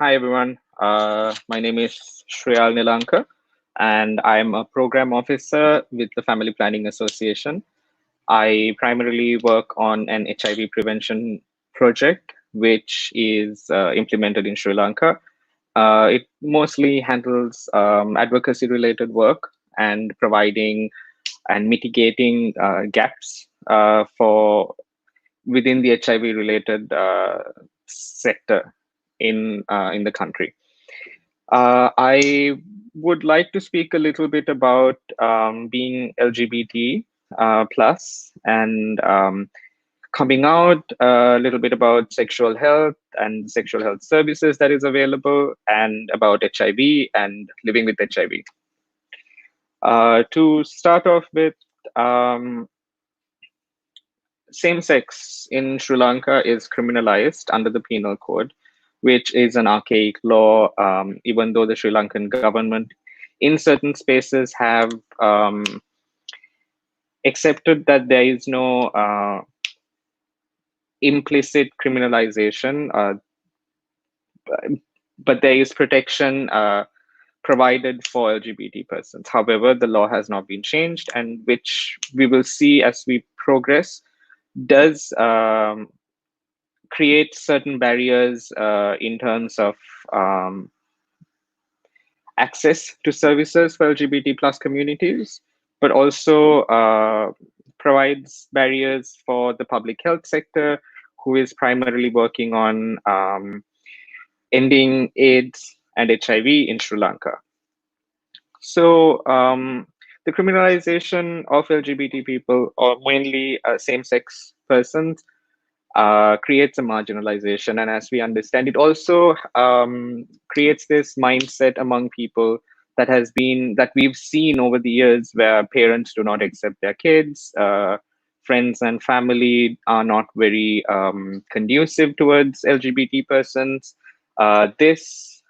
Hi, everyone. My name is Shriyal Nilankar, and I'm a program officer with the Family Planning Association. I primarily work on an HIV prevention project, which is implemented in Sri Lanka. It mostly handles advocacy related work and providing and mitigating gaps for within the HIV related sector in the country. I would like to speak a little bit about being LGBT plus and coming out, a little bit about sexual health and sexual health services that is available, and about HIV and living with HIV. To start off with, um, same sex in Sri Lanka is criminalized under the penal code, which is an archaic law, even though the Sri Lankan government in certain spaces have accepted that there is no implicit criminalization, but there is protection provided for LGBT persons. However, the law has not been changed, and which we will see as we progress, does create certain barriers in terms of um, access to services for LGBT plus communities, but also provides barriers for the public health sector, who is primarily working on ending AIDS and HIV in Sri Lanka. So the criminalization of LGBT people, or mainly same-sex persons, creates a marginalization. And as we understand, it also creates this mindset among people that we've seen over the years, where parents do not accept their kids, friends and family are not very conducive towards LGBT persons. This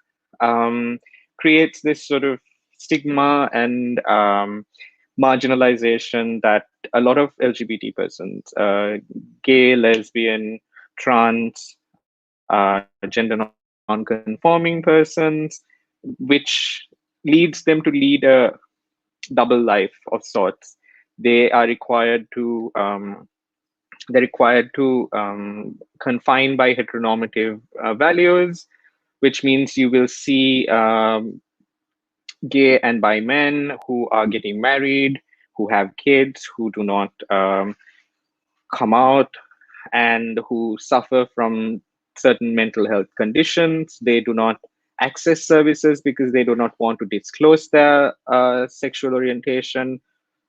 creates this sort of stigma and marginalization that a lot of LGBT persons, gay, lesbian, trans, gender non-conforming persons, which leads them to lead a double life of sorts. They are required to confine by heteronormative values, which means you will see gay and bi men who are getting married, who have kids, who do not come out, and who suffer from certain mental health conditions. They do not access services because they do not want to disclose their sexual orientation,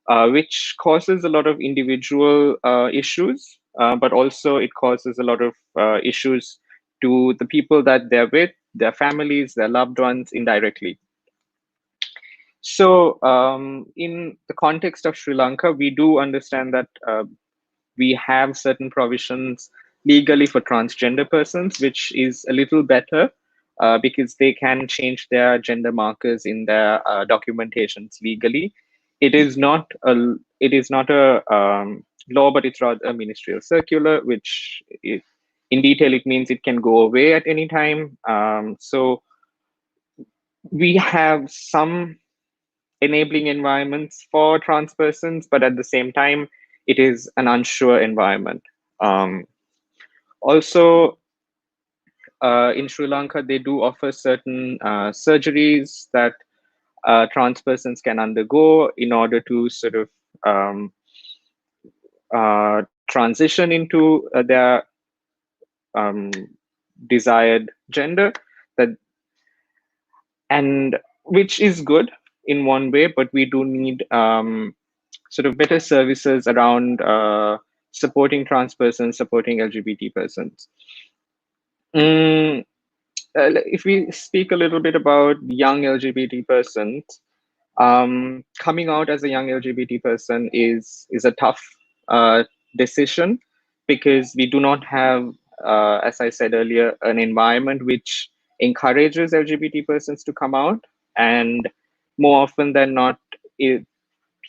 which causes a lot of individual issues, but also it causes a lot of issues to the people that they're with, their families, their loved ones indirectly. So, in the context of Sri Lanka, we do understand that we have certain provisions legally for transgender persons, which is a little better because they can change their gender markers in their documentations legally. It is not a law, but it's rather a ministerial circular, which in detail it means it can go away at any time. So we have some enabling environments for trans persons, but at the same time, it is an unsure environment. Um, Also, in Sri Lanka, they do offer certain surgeries that trans persons can undergo in order to sort of transition into their um, desired gender. That and which is good in one way, but we do need sort of better services around supporting trans persons, supporting LGBT persons. Mm, if we speak a little bit about young LGBT persons, coming out as a young LGBT person is a tough decision because we do not have, as I said earlier, an environment which encourages LGBT persons to come out, and more often than not, if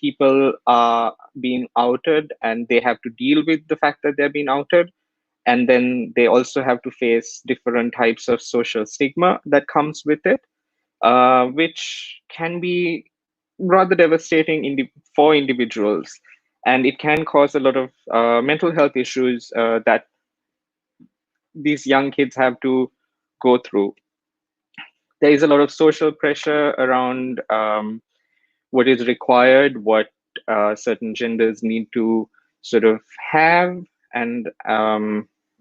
people are being outed and they have to deal with the fact that they're being outed, and then they also have to face different types of social stigma that comes with it, which can be rather devastating for individuals, and it can cause a lot of mental health issues that these young kids have to go through. There is a lot of social pressure around what is required, what certain genders need to sort of have, and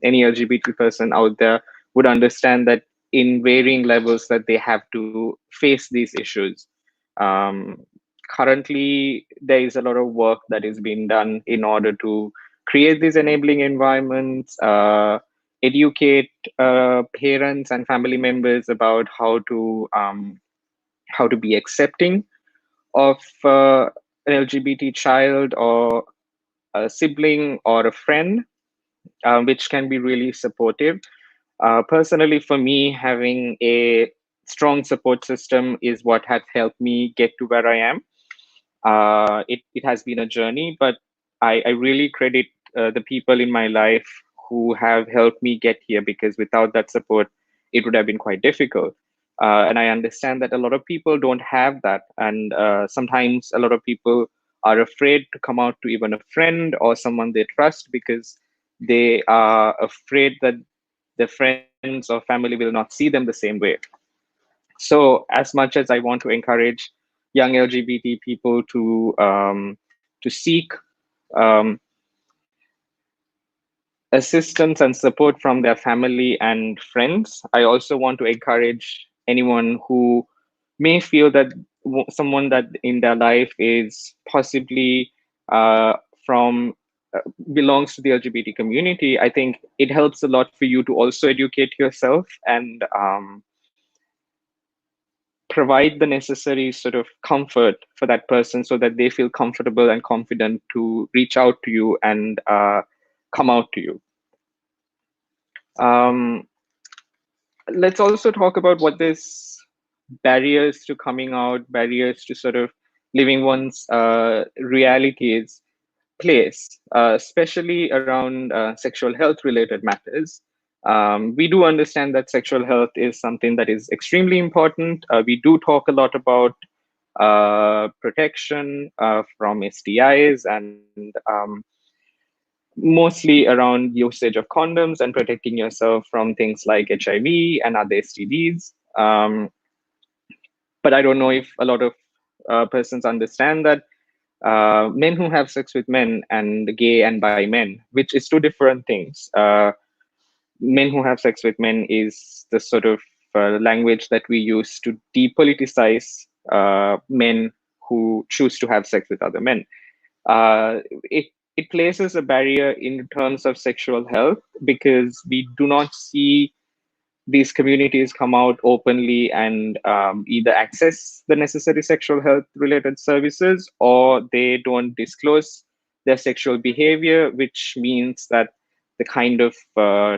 any LGBT person out there would understand that in varying levels that they have to face these issues. Um, Currently, there is a lot of work that is being done in order to create these enabling environments, educate parents and family members about how to be accepting of an LGBT child or a sibling or a friend, which can be really supportive. Personally, for me, having a strong support system is what has helped me get to where I am. It has been a journey, but I really credit the people in my life who have helped me get here, because without that support, it would have been quite difficult. And I understand that a lot of people don't have that. And sometimes a lot of people are afraid to come out to even a friend or someone they trust, because they are afraid that their friends or family will not see them the same way. So, as much as I want to encourage young LGBT people to seek um, assistance and support from their family and friends, I also want to encourage anyone who may feel that someone that in their life is possibly uh, from belongs to the LGBT community. I think it helps a lot for you to also educate yourself and provide the necessary sort of comfort for that person, so that they feel comfortable and confident to reach out to you and come out to you. Um, let's also talk about what this barriers to coming out, barriers to sort of living one's realities place, especially around sexual health related matters. We do understand that sexual health is something that is extremely important. We do talk a lot about protection from STIs and mostly around usage of condoms and protecting yourself from things like HIV and other STDs. But I don't know if a lot of persons understand that men who have sex with men and gay and bi men, which is two different things. Men who have sex with men is the sort of language that we use to depoliticize men who choose to have sex with other men. It places a barrier in terms of sexual health, because we do not see these communities come out openly and either access the necessary sexual health related services, or they don't disclose their sexual behavior, which means that the kind of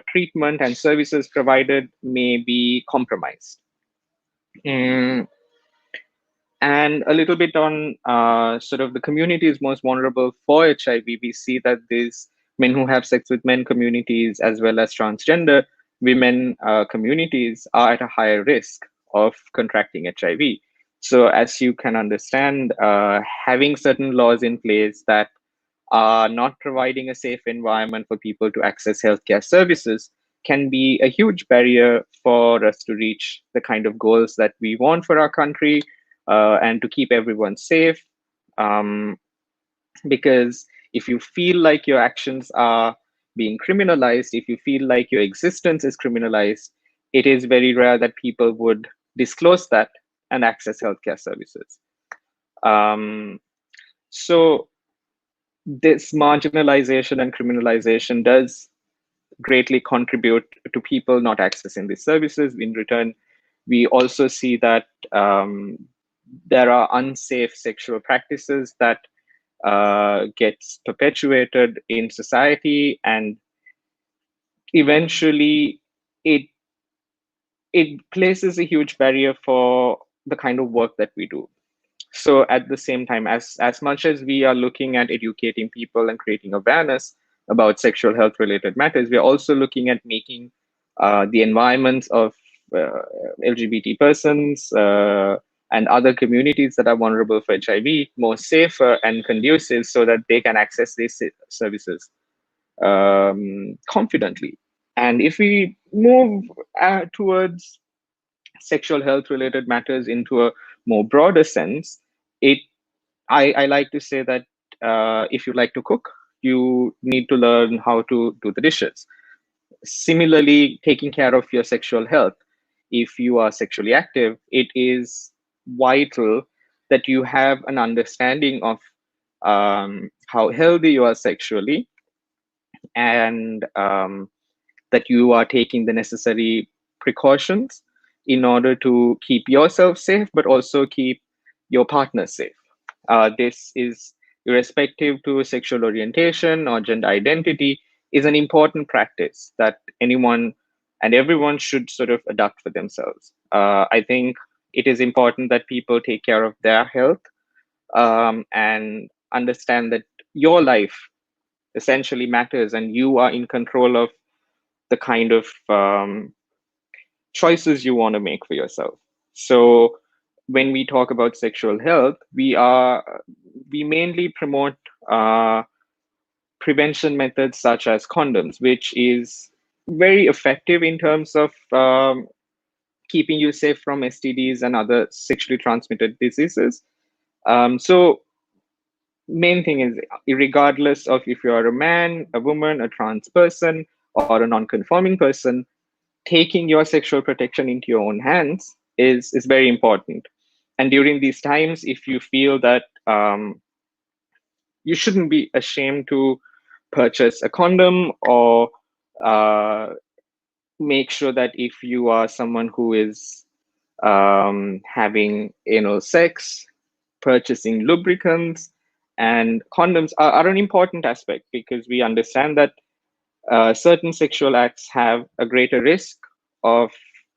treatment and services provided may be compromised. Mm, and a little bit on sort of the communities most vulnerable for HIV, we see that these men who have sex with men communities, as well as transgender women communities, are at a higher risk of contracting HIV. So, as you can understand, having certain laws in place that are not providing a safe environment for people to access healthcare services can be a huge barrier for us to reach the kind of goals that we want for our country, and to keep everyone safe. Um, because if you feel like your actions are being criminalized, if you feel like your existence is criminalized, it is very rare that people would disclose that and access healthcare services. Um, so, this marginalization and criminalization does greatly contribute to people not accessing these services. In return, we also see that there are unsafe sexual practices that gets perpetuated in society, and eventually it it places a huge barrier for the kind of work that we do. So at the same time, as much as we are looking at educating people and creating awareness, about sexual health related matters, we're also looking at making the environments of uh, LGBT persons and other communities that are vulnerable for HIV more safer and conducive so that they can access these services confidently. And if we move towards sexual health related matters into a more broader sense, it I like to say that if you like to cook, you need to learn how to do the dishes. Similarly, taking care of your sexual health, if you are sexually active, it is vital that you have an understanding of how healthy you are sexually, and that you are taking the necessary precautions in order to keep yourself safe, but also keep your partner safe. This is irrespective to sexual orientation or gender identity, is an important practice that anyone and everyone should sort of adopt for themselves. I think it is important that people take care of their health and understand that your life essentially matters and you are in control of the kind of choices you want to make for yourself. So when we talk about sexual health, we mainly promote uh, prevention methods such as condoms, which is very effective in terms of keeping you safe from STDs and other sexually transmitted diseases. So main thing is, regardless of if you are a man, a woman, a trans person, or a non-conforming person, taking your sexual protection into your own hands is very important. And during these times, if you feel that you shouldn't be ashamed to purchase a condom, or uh, make sure that if you are someone who is having anal sex, purchasing lubricants and condoms are an important aspect, because we understand that certain sexual acts have a greater risk of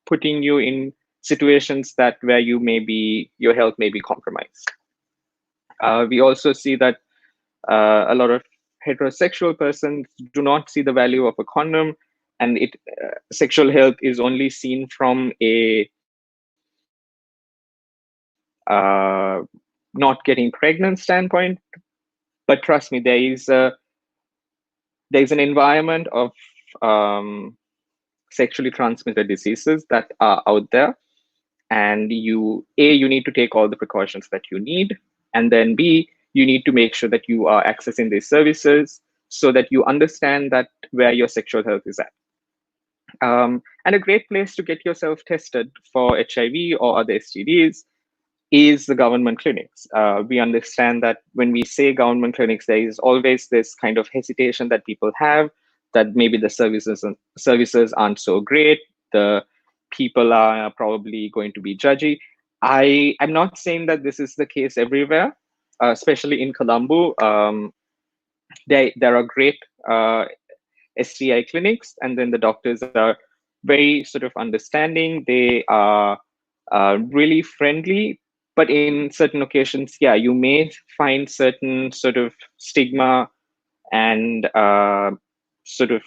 putting you in situations that where you may be your health may be compromised. We also see that a lot of heterosexual persons do not see the value of a condom, and it sexual health is only seen from a not getting pregnant standpoint. But trust me, there is an environment of um, sexually transmitted diseases that are out there, and you need to take all the precautions that you need, and then b, you need to make sure that you are accessing these services so that you understand that where your sexual health is at. And a great place to get yourself tested for HIV or other STDs is the government clinics. We understand that when we say government clinics, there is always this kind of hesitation that people have, that maybe the services aren't so great. The people are probably going to be judgy. I'm not saying that this is the case everywhere, especially in Colombo. There are great STI clinics, and then the doctors are very sort of understanding. They are really friendly, but in certain occasions, yeah, you may find certain sort of stigma and sort of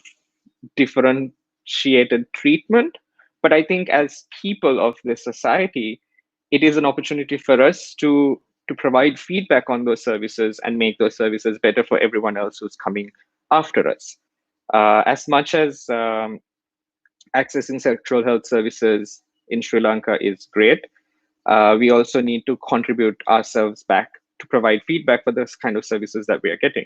differentiated treatment. But I think as people of this society, it is an opportunity for us to provide feedback on those services and make those services better for everyone else who's coming after us. As much as accessing sexual health services in Sri Lanka is great, we also need to contribute ourselves back to provide feedback for this kind of services that we are getting.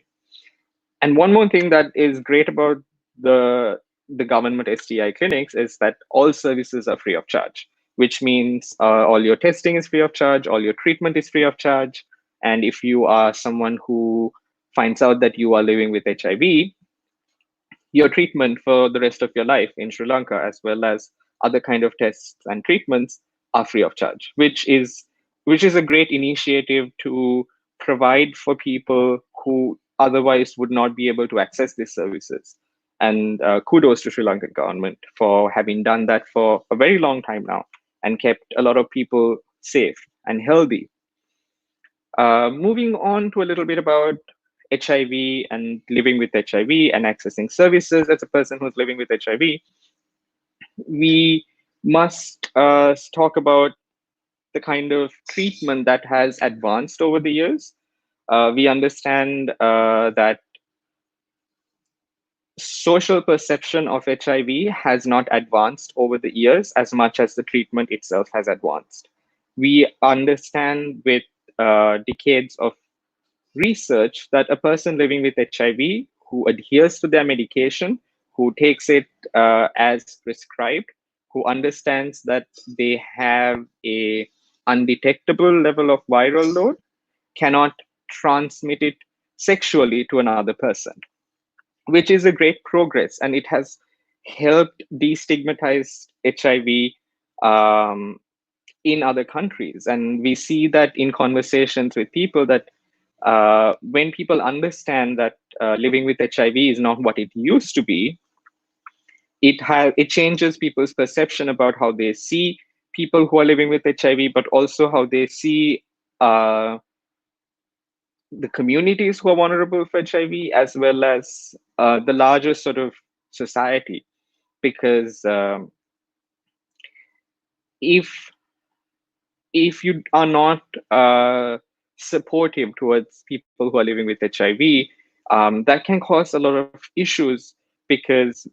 And one more thing that is great about the the government STI clinics is that all services are free of charge, which means all your testing is free of charge, all your treatment is free of charge. And if you are someone who finds out that you are living with HIV, your treatment for the rest of your life in Sri Lanka, as well as other kind of tests and treatments, are free of charge, which is a great initiative to provide for people who otherwise would not be able to access these services. And kudos to Sri Lankan government for having done that for a very long time now and kept a lot of people safe and healthy. Moving on to a little bit about HIV and living with HIV and accessing services as a person who's living with HIV, we must talk about the kind of treatment that has advanced over the years. We understand that social perception of HIV has not advanced over the years as much as the treatment itself has advanced. We understand with decades of research that a person living with HIV who adheres to their medication, who takes it as prescribed, who understands that they have a undetectable level of viral load, cannot transmit it sexually to another person, which is a great progress, and it has helped destigmatize HIV in other countries. And we see that in conversations with people that when people understand that living with HIV is not what it used to be, it changes people's perception about how they see people who are living with HIV, but also how they see uh, the communities who are vulnerable for HIV, as well as the larger sort of society. Because if if you are not supportive towards people who are living with HIV, that can cause a lot of issues. Because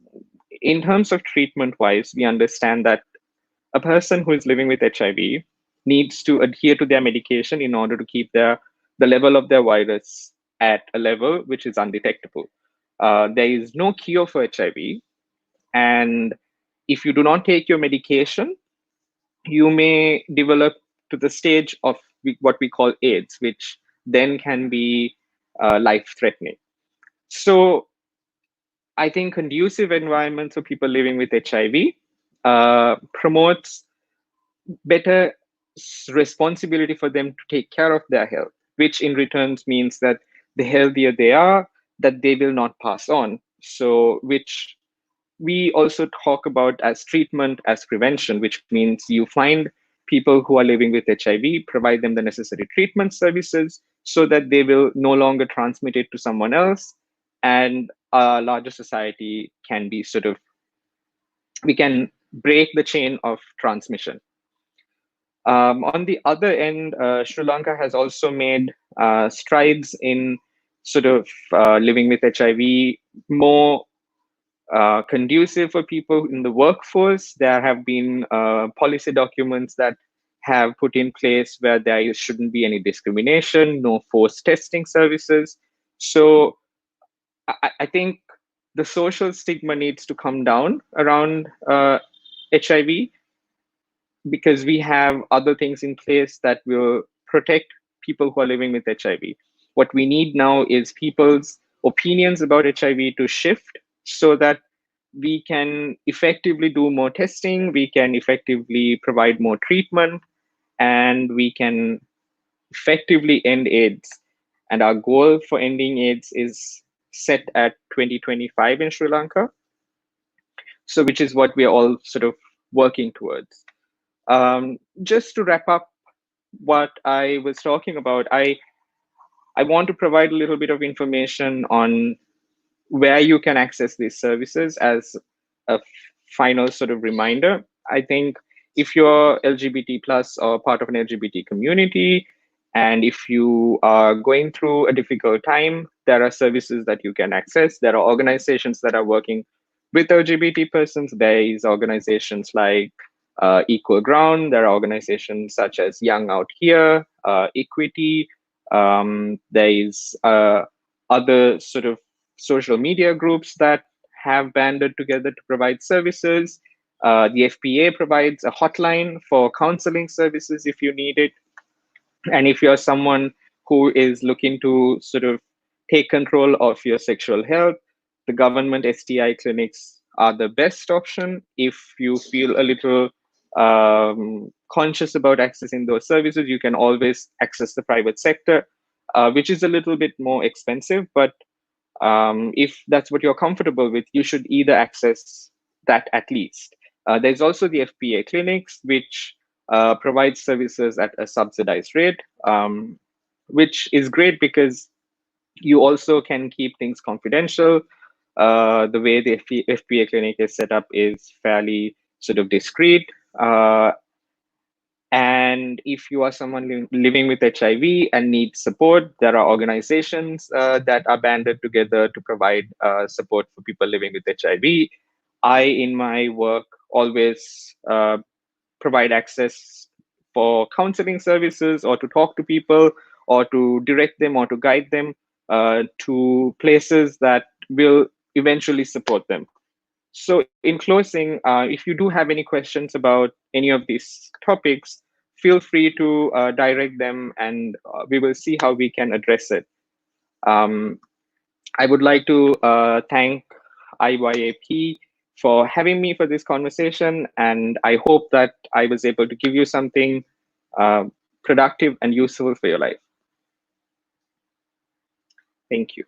in terms of treatment wise, we understand that a person who is living with HIV needs to adhere to their medication in order to keep the level of their virus at a level which is undetectable. There is no cure for HIV, and if you do not take your medication, you may develop to the stage of what we call AIDS, which then can be life threatening. So I think conducive environments for people living with HIV promotes better responsibility for them to take care of their health, which in returns means that the healthier they are, that they will not pass on. So, which we also talk about as treatment as prevention, which means you find people who are living with HIV, provide them the necessary treatment services so that they will no longer transmit it to someone else, and a larger society can be sort of, we can break the chain of transmission. On the other end, Sri Lanka has also made strides in sort of living with HIV more conducive for people in the workforce. There have been policy documents that have put in place where there shouldn't be any discrimination, no forced testing services. So I think the social stigma needs to come down around HIV, because we have other things in place that will protect people who are living with HIV. What we need now is people's opinions about HIV to shift so that we can effectively do more testing, we can effectively provide more treatment, and we can effectively end AIDS. And our goal for ending AIDS is set at 2025 in Sri Lanka. So, which is what we are all sort of working towards. Just to wrap up what I was talking about, I want to provide a little bit of information on where you can access these services as a final sort of reminder. I think if you're LGBT plus or part of an LGBT community, and if you are going through a difficult time, there are services that you can access. There are organizations that are working with LGBT persons. There is organizations like Equal Ground. There are organizations such as Young Out Here, Equity. There is other sort of social media groups that have banded together to provide services. The FPA provides a hotline for counseling services if you need it. And if you're someone who is looking to sort of take control of your sexual health, the government STI clinics are the best option. If you feel a little conscious about accessing those services, you can always access the private sector, which is a little bit more expensive. But if that's what you're comfortable with, you should either access that at least. There's also the FPA clinics, which provide services at a subsidized rate, which is great because You also can keep things confidential. The way the FPA clinic is set up is fairly sort of discreet. And if you are someone living with HIV and needs support, there are organizations that are banded together to provide support for people living with HIV. In my work, always provide access for counseling services or to talk to people or to direct them or to guide them to places that will eventually support them. So, in closing, if you do have any questions about any of these topics, feel free to direct them and we will see how we can address it. Um, I would like to thank IYAP for having me for this conversation, and I hope that I was able to give you something uh, productive and useful for your life. Thank you.